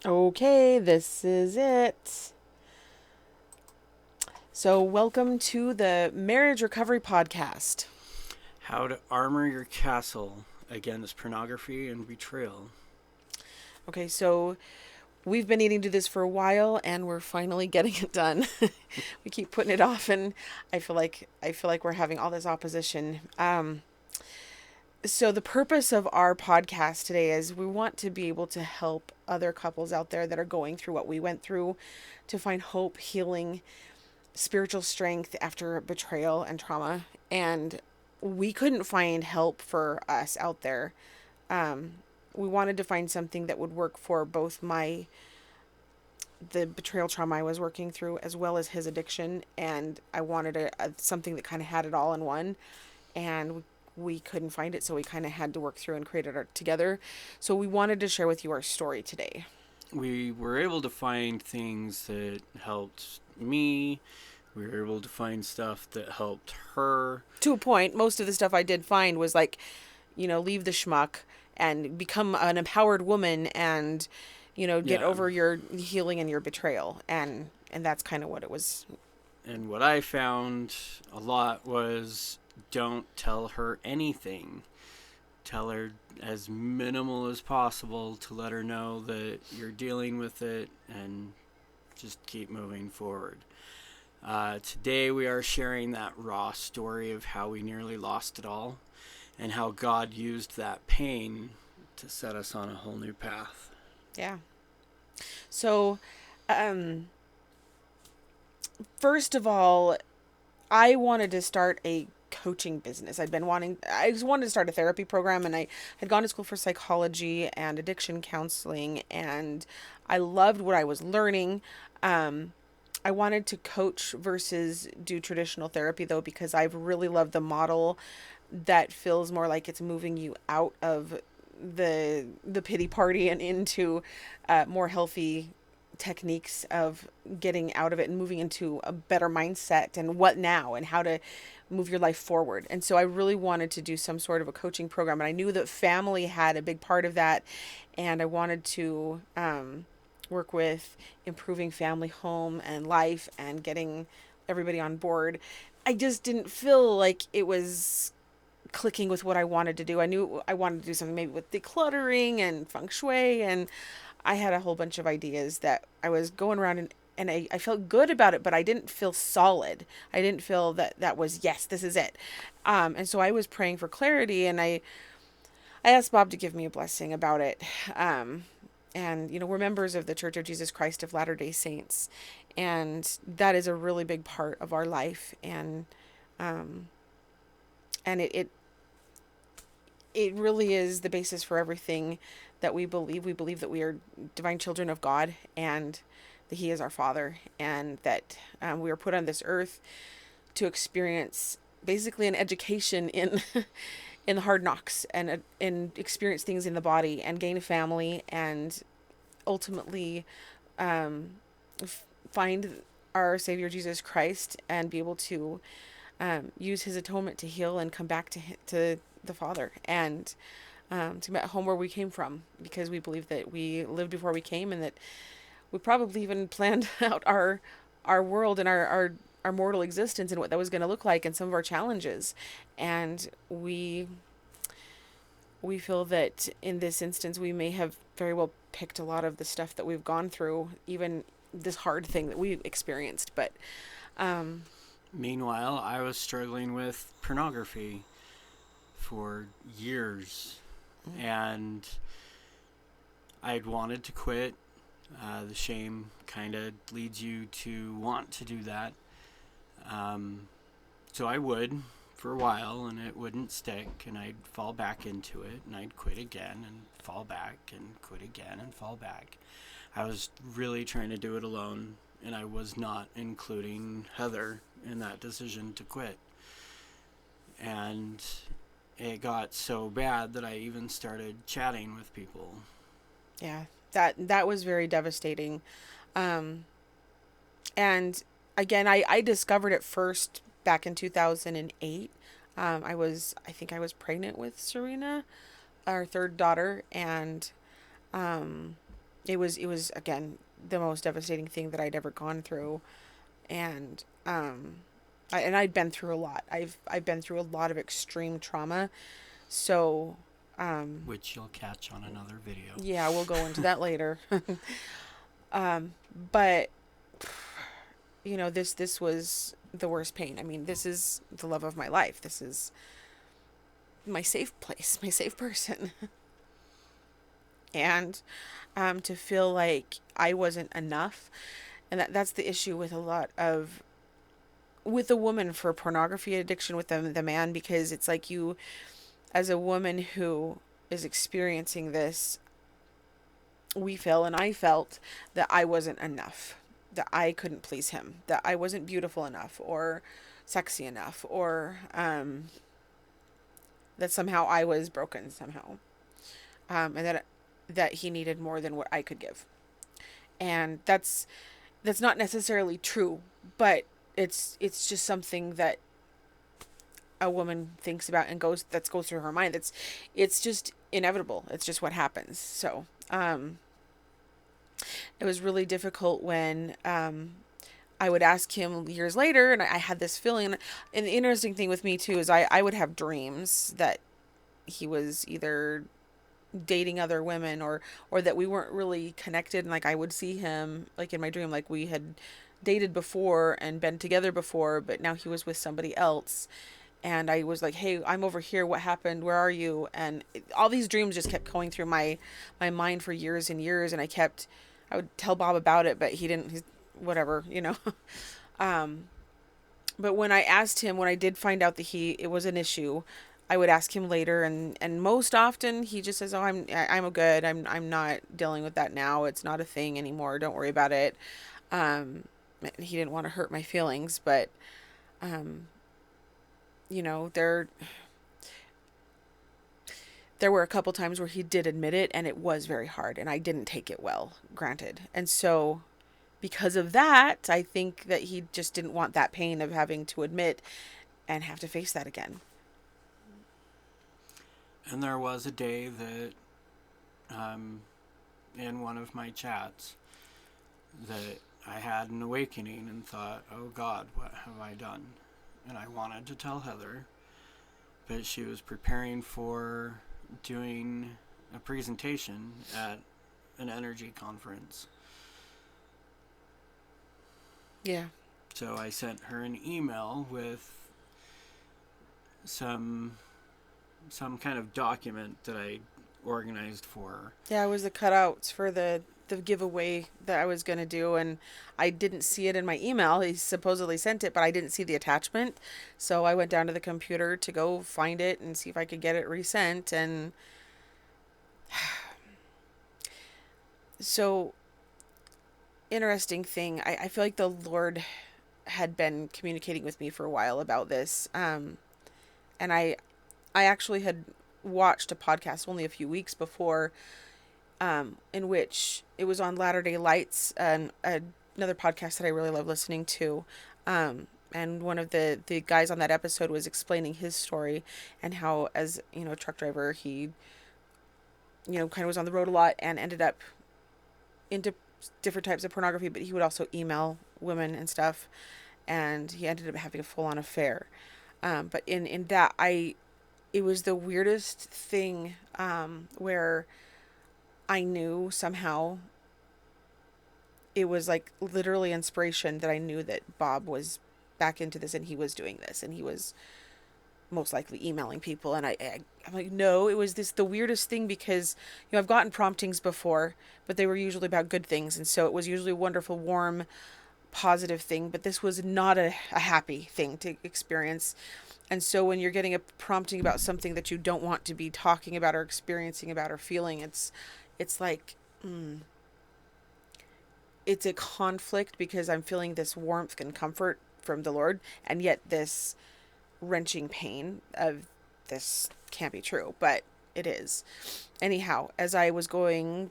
Okay, this is it. So, welcome to the Marriage Recovery Podcast. How to armor your castle against pornography and betrayal. Okay, so we've been needing to do this for a while and we're finally getting it done. We keep putting it off and I feel like we're having all this opposition. So the purpose of our podcast today is we want to be able to help other couples out there that are going through what we went through to find hope, healing, spiritual strength after betrayal and trauma. And we couldn't find help for us out there. Um, we wanted to find something that would work for both the betrayal trauma I was working through as well as his addiction, and I wanted something that kind of had it all in one, and we couldn't find it, so we kind of had to work through and create it together. So we wanted to share with you our story today. We were able to find things that helped me. We were able to find stuff that helped her. To a point, most of the stuff I did find was like, leave the schmuck and become an empowered woman and, get Yeah. over your healing and your betrayal. And that's kind of what it was. And what I found a lot was don't tell her anything. Tell her as minimal as possible to let her know that you're dealing with it and just keep moving forward. Today we are sharing that raw story of how we nearly lost it all and how God used that pain to set us on a whole new path. Yeah. So, um, first of all, I wanted to start a coaching business. I just wanted to start a therapy program, and I had gone to school for psychology and addiction counseling, and I loved what I was learning. Um, I wanted to coach versus do traditional therapy though, because I've really loved the model that feels more like it's moving you out of the pity party and into more healthy techniques of getting out of it and moving into a better mindset and what now and how to move your life forward. And so I really wanted to do some sort of a coaching program, and I knew that family had a big part of that, and I wanted to work with improving family home and life and getting everybody on board. I just didn't feel like it was clicking with what I wanted to do. I knew I wanted to do something maybe with decluttering and feng shui, and I had a whole bunch of ideas that I was going around and I felt good about it, but I didn't feel solid. I didn't feel that that was, yes, this is it. And so I was praying for clarity, and I asked Bob to give me a blessing about it. And, we're members of the Church of Jesus Christ of Latter-day Saints, and that is a really big part of our life. Um, and it really is the basis for everything that we believe. We believe that we are divine children of God, and that He is our Father, and that we are put on this earth to experience basically an education in in the hard knocks, and experience things in the body and gain a family, and ultimately um, find our Savior Jesus Christ and be able to use His atonement to heal and come back to the Father, and to get home where we came from, because we believe that we lived before we came, and that we probably even planned out our world and our mortal existence and what that was going to look like and some of our challenges. And we feel that in this instance we may have very well picked a lot of the stuff that we've gone through, even this hard thing that we experienced. But um Meanwhile, I was struggling with pornography for years and I'd wanted to quit. The shame kind of leads you to want to do that. Um, so I would for a while and it wouldn't stick and I'd fall back into it and I'd quit again and fall back and quit again and fall back. I was really trying to do it alone and I was not including Heather in that decision to quit. And it got so bad that I even started chatting with people. yeah, that was very devastating. um and again, I discovered it first back in 2008. I think I was pregnant with Serena, our third daughter, and um it was again the most devastating thing that I'd ever gone through, and I'd been through a lot. I've been through a lot of extreme trauma. So, which you'll catch on another video. yeah, we'll go into that later. But this was the worst pain. I mean, this is the love of my life. This is my safe place, my safe person. And to feel like I wasn't enough, and that's the issue with a lot of with a woman for pornography addiction with the man, because it's like you, as a woman who is experiencing this, we feel, and I felt, that I wasn't enough, that I couldn't please him, that I wasn't beautiful enough or sexy enough, or that somehow I was broken somehow, and that he needed more than what I could give. And that's not necessarily true, but it's just something that a woman thinks about and goes through her mind. It's just inevitable. It's just what happens. So it was really difficult when I would ask him years later, and I had this feeling. And the interesting thing with me too is I would have dreams that he was either dating other women, or that we weren't really connected, and like I would see him like in my dream, like we had dated before and been together before, but now he was with somebody else. And I was like, "Hey, I'm over here. What happened? Where are you?" And all these dreams just kept going through my mind for years and years. And I would tell Bob about it, but he didn't. He's whatever. Um, but when I asked him, when I did find out that it was an issue, I would ask him later, and most often he just says, "Oh, I'm good. I'm not dealing with that now. It's not a thing anymore. Don't worry about it." Um, he didn't want to hurt my feelings, but um, you know, there were a couple times where he did admit it, and it was very hard, and I didn't take it well, granted. And so because of that, I think that he just didn't want that pain of having to admit and have to face that again. And there was a day that, in one of my chats, that I had an awakening and thought, oh God, what have I done? And I wanted to tell Heather, but she was preparing for doing a presentation at an energy conference. Yeah. So I sent her an email with some kind of document that I organized for her. Yeah, it was the cutouts for the giveaway that I was going to do, and I didn't see it in my email. He supposedly sent it, but I didn't see the attachment. So I went down to the computer to go find it and see if I could get it resent. And so, interesting thing, I feel like the Lord had been communicating with me for a while about this. And I actually had watched a podcast only a few weeks before, in which it was on Latter Day Lights, and another podcast that I really love listening to. And one of the guys on that episode was explaining his story, and how, as a truck driver, he kind of was on the road a lot and ended up into different types of pornography, but he would also email women and stuff, and he ended up having a full-on affair. But in that, it was the weirdest thing, where I knew somehow it was like literally inspiration, that I knew that Bob was back into this, and he was doing this, and he was most likely emailing people. And I'm like, no, it was the weirdest thing, because I've gotten promptings before, but they were usually about good things, and so it was usually a wonderful, warm, positive thing. But this was not a happy thing to experience. And so when you're getting a prompting about something that you don't want to be talking about or experiencing about or feeling, it's like, it's a conflict, because I'm feeling this warmth and comfort from the Lord, and yet this wrenching pain of this can't be true, but it is. Anyhow, as I was going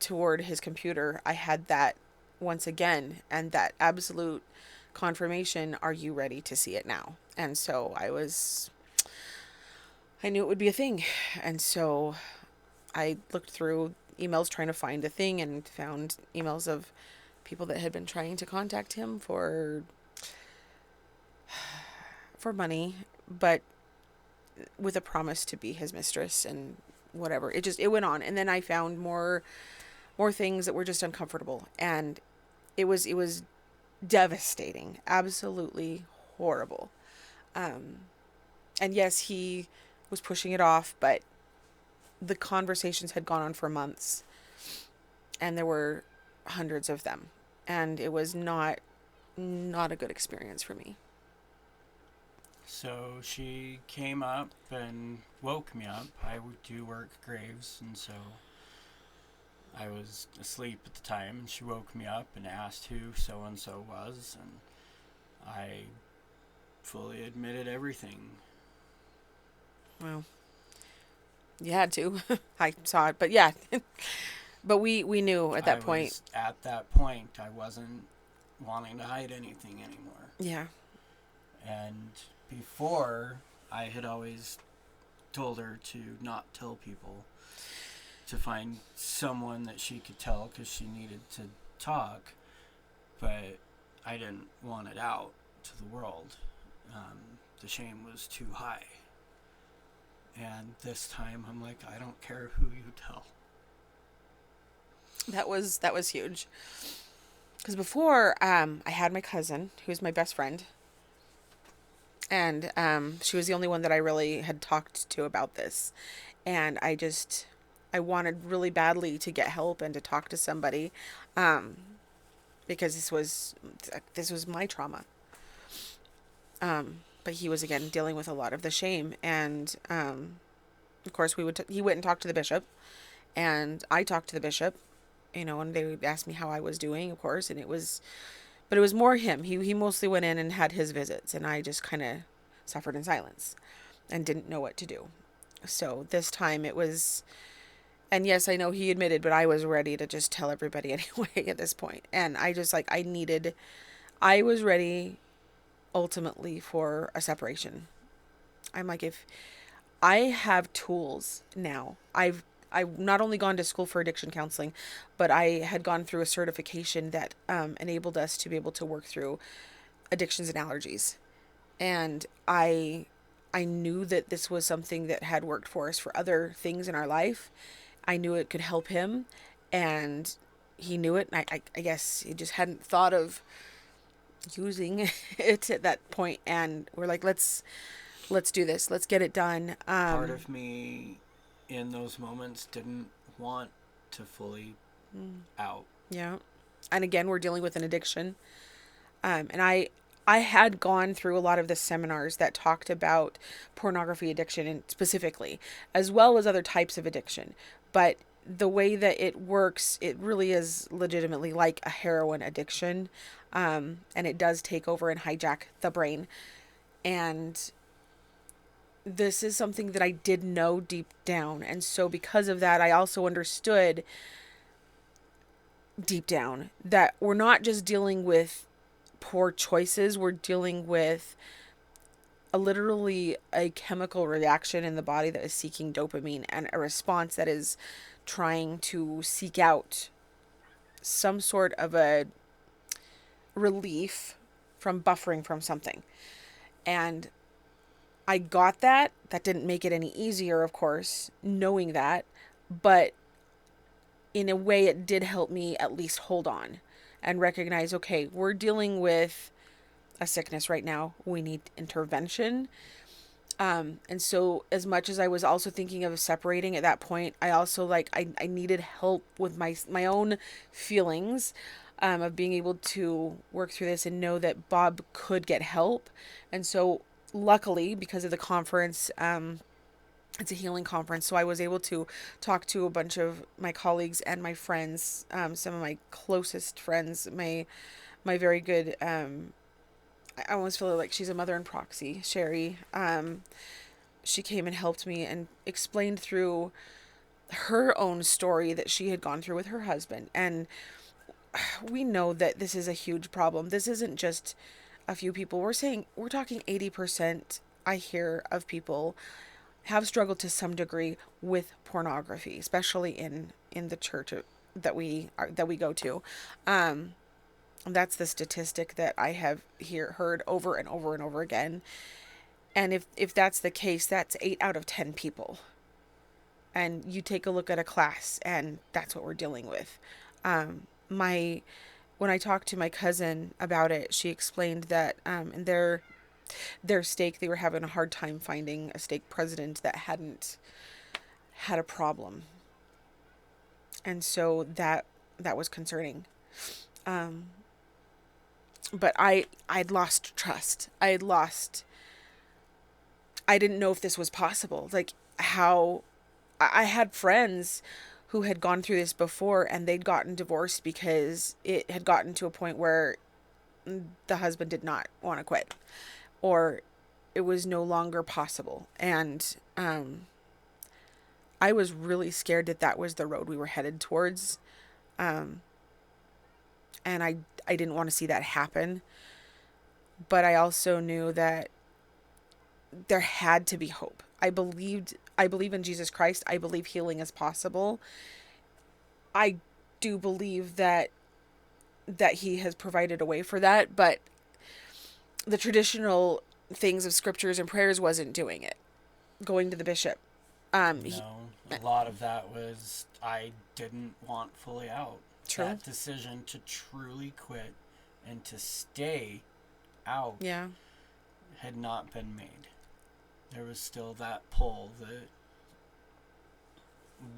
toward his computer, I had that once again, and that absolute confirmation, are you ready to see it now? And so I knew it would be a thing. And so I looked through emails trying to find a thing, and found emails of people that had been trying to contact him for money, but with a promise to be his mistress and whatever. It went on, and then I found more things that were just uncomfortable, and it was devastating, absolutely horrible. Um, and yes, he was pushing it off, but the conversations had gone on for months, and there were hundreds of them, and it was not a good experience for me. So she came up and woke me up. I do work graves, and so I was asleep at the time. And she woke me up and asked who so and so was, and I fully admitted everything. Well, you had to. I saw it, but yeah. But we knew at that point. At that point, I wasn't wanting to hide anything anymore. Yeah. And before, I had always told her to not tell people, to find someone that she could tell because she needed to talk, but I didn't want it out to the world. The shame was too high. And this time, I'm like, I don't care who you tell. That was huge. Because before, I had my cousin, who was my best friend, and she was the only one that I really had talked to about this. And I wanted really badly to get help and to talk to somebody, um, because this was my trauma. But he was again dealing with a lot of the shame, and of course he went and talked to the bishop, and I talked to the bishop, and they would ask me how I was doing, of course, but it was more him. He mostly went in and had his visits, and I just kind of suffered in silence and didn't know what to do. So this time it was, and yes, I know he admitted, but I was ready to just tell everybody anyway at this point. And I just like, I was ready ultimately for a separation. I'm like, if I have tools now, I've not only gone to school for addiction counseling, but I had gone through a certification that enabled us to be able to work through addictions and allergies. And I knew that this was something that had worked for us for other things in our life. I knew it could help him, and he knew it. And I guess he just hadn't thought of using it at that point. And we're like, let's do this. Let's get it done. Part of me in those moments didn't want to fully out. Yeah. And again, we're dealing with an addiction. And I had gone through a lot of the seminars that talked about pornography addiction and specifically, as well as other types of addiction. But the way that it works, it really is legitimately like a heroin addiction. And it does take over and hijack the brain. And this is something that I did know deep down. And so because of that, I also understood deep down that we're not just dealing with poor choices, we're dealing with literally a chemical reaction in the body that is seeking dopamine, and a response that is trying to seek out some sort of a relief from buffering from something. And I got that. That didn't make it any easier, of course, knowing that, but in a way it did help me at least hold on and recognize, okay, we're dealing with a sickness right now. We need intervention. And so as much as I was also thinking of separating at that point, I also I needed help with my own feelings, of being able to work through this and know that Bob could get help. And so luckily, because of the conference, it's a healing conference, so I was able to talk to a bunch of my colleagues and my friends, some of my closest friends, my very good, I almost feel like she's a mother in proxy, Sherry. She came and helped me and explained through her own story that she had gone through with her husband. And we know that this is a huge problem. This isn't just a few people. We're talking 80%, I hear, of people have struggled to some degree with pornography, especially in in the church that we go to. That's the statistic that I have heard over and over and over again. And if that's the case, that's 8 out of 10 people. And you take a look at a class, and that's what we're dealing with. My When I talked to my cousin about it, she explained that in their stake, they were having a hard time finding a stake president that hadn't had a problem, and so that was concerning. Um, but I'd lost trust. I didn't know if this was possible. Like how I had friends who had gone through this before, and they'd gotten divorced because it had gotten to a point where the husband did not want to quit, or it was no longer possible. And I was really scared that that was the road we were headed towards. Um, and I didn't want to see that happen. But I also knew that there had to be hope. I believe in Jesus Christ. I believe healing is possible. I do believe that he has provided a way for that, but the traditional things of scriptures and prayers wasn't doing it. Going to the bishop. No, a lot of that was I didn't want fully out. True. That decision to truly quit and to stay out Yeah. had not been made. There was still that pull that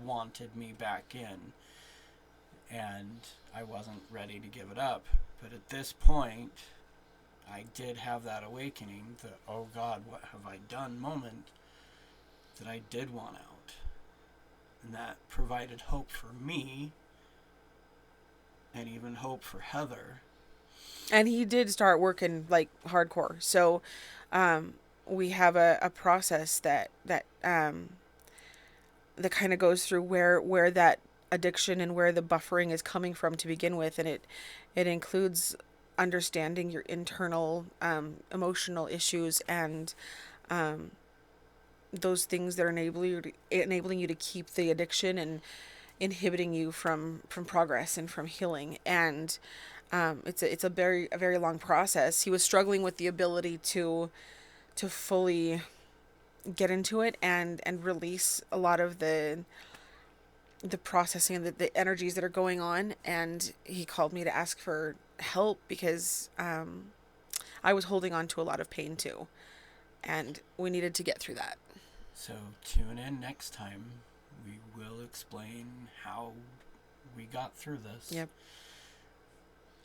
wanted me back in, and I wasn't ready to give it up. But at this point, I did have that awakening, the oh God, what have I done moment, that I did want out. And that provided hope for me, and even hope for Heather. And he did start working like hardcore. So we have a process that kind of goes through where that addiction and where the buffering is coming from to begin with, and it includes understanding your internal emotional issues and those things that are enabling you to keep the addiction and inhibiting you from progress and from healing. And it's a very long process. He was struggling with the ability to fully get into it and release a lot of the processing and the energies that are going on. And he called me to ask for help because I was holding on to a lot of pain too, and we needed to get through that. So tune in next time. We will explain how we got through this. Yep.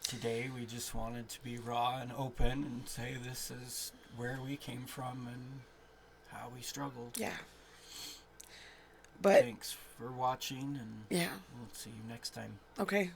Today we just wanted to be raw and open and say this is where we came from and how we struggled. Yeah. But thanks for watching, and yeah. we'll see you next time. Okay.